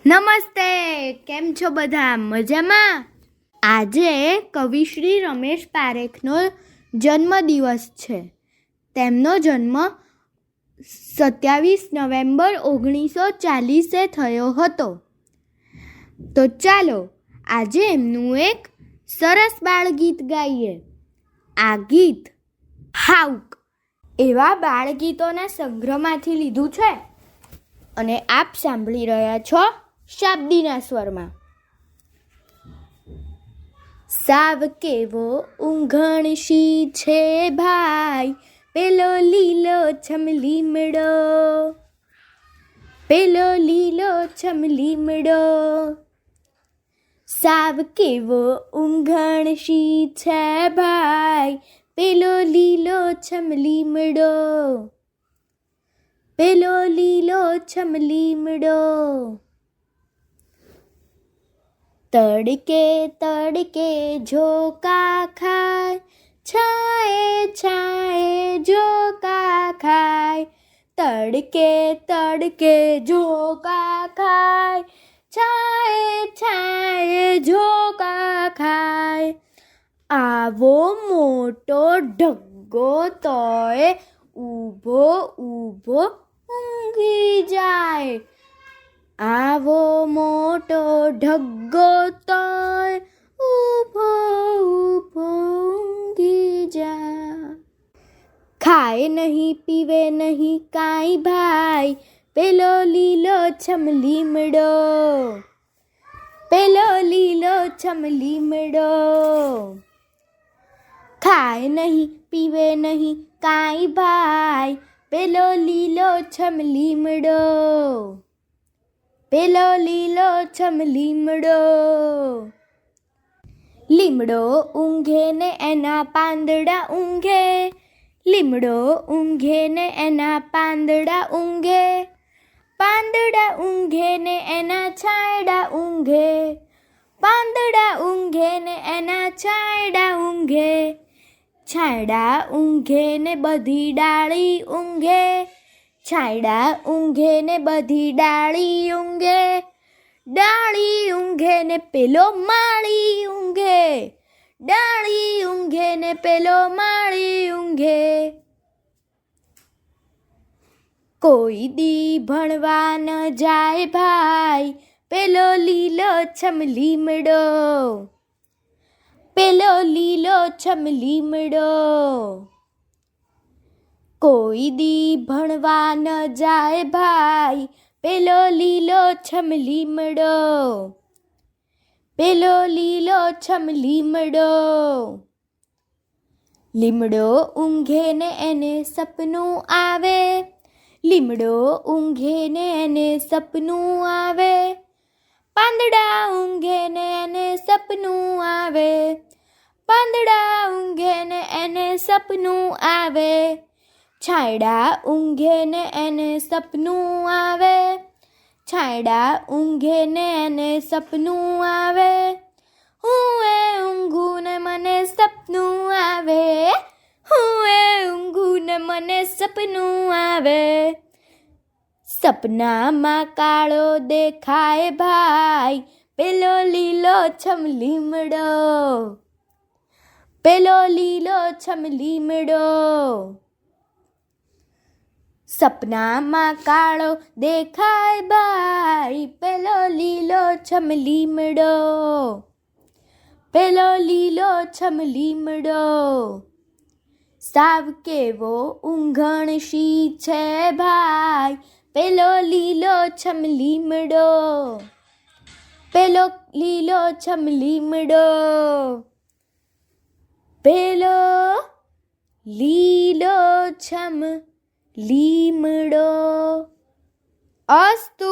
નમસ્તે, કેમ છો બધા? મજામાં? આજે કવિશ્રી રમેશ પારેખનો જન્મદિવસ છે. તેમનો જન્મ 27 નવેમ્બર 1940 થયો હતો. તો ચાલો આજે એમનું એક સરસ બાળગીત ગાઈએ. આ ગીત હાઉક એવા બાળગીતોના સંગ્રહમાંથી લીધું છે અને આપ સાંભળી રહ્યા છો શાબ્દીના સ્વરમાં. સાવ કેવો ઊંઘણશી છે ભાઈ, પેલો લીલો છમ લીમડો, પેલો લીલો છમ લીમડો. સાવ કેવો ઊંઘણશી છે ભાઈ, પેલો લીલો છમ લીમડો, પેલો લીલો છમ લીમડો. તડકે તડકે ઝોકા ખાય, છાંયે છાંયે ઝોકા ખાય. તડકે તડકે ઝોકા ખાય, છાંયે છાંયે ઝોકા ખાય. આવો મોટો ઢગ્ગો તોય ઊભો ઊભો ઊંઘી જાય. આવો મોટો ઢગ્ગો તોય ઊભો ઊભો ઊંઘી જાય. ખાય નહીં પીવે નહીં કાંઈ ભાઈ, પેલો લીલો છમ લીમડો, પેલો લીલો છમ લીમડો. ખાય નહીં પીવે નહીં કાંઈ ભાઈ, પેલો લીલો છમ લીમડો, પેલો લીલો છમ લીમડો. લીમડો ઊંઘે ને એના પાંદડા ઊંઘે, લીમડો ઊંઘે ને એના પાંદડા ઊંઘે. પાંદડા ઊંઘે ને એના છાંયડા ઊંઘે, પાંદડા ઊંઘે ને એના છાંયડા ઊંઘે. છાંયડા ઊંઘે ને બધી ડાળી ઊંઘે, છાંયડા ઊંઘે ને બધી ડાળી ઊંઘે. ડાળી ઊંઘે ને પેલો માળી ઊંઘે, ડાળી ઊંઘે ને પેલો માળી ઊંઘે. કોઈ દી ભણવા ન જાય ભાઈ, પેલો લીલો છમ લીમડો, પેલો લીલો છમ લીમડો. કોઈ દી ભણવા ન જાય ભાઈ, પેલો લીલો છમ લીમડો, પેલો લીલો છમ લીમડો. લીમડો ઊંઘે ને એને સપનું આવે, લીમડો ઊંઘે ને એને સપનું આવે. પાંદડા ઊંઘે ને એને સપનું આવે, પાંદડા ઊંઘે ને એને સપનું આવે. છાંયડા ઊંઘે ને એને સપનું આવે, છાંયડા ઊંઘે ને એને સપનું આવે. હું ઊંઘું ને મને સપનું આવે, હું ઊંઘું ને મને સપનું આવે. સપનામાં કાળો દેખાય ભાઈ, પેલો લીલો છમ લીમડો, પેલો લીલો છમ લીમડો. સપનામાં કાળો દેખાય ભાઈ, પેલો લીલો છમ લીમડો, પેલો લીલો છમ લીમડો. સાવ કેવો ઊંઘણશી છે ભાઈ, પેલો લીલો છમ લીમડો, પેલો લીલો છમ લીમડો, પેલો લીલો છમ લીમડો. અસ્તુ.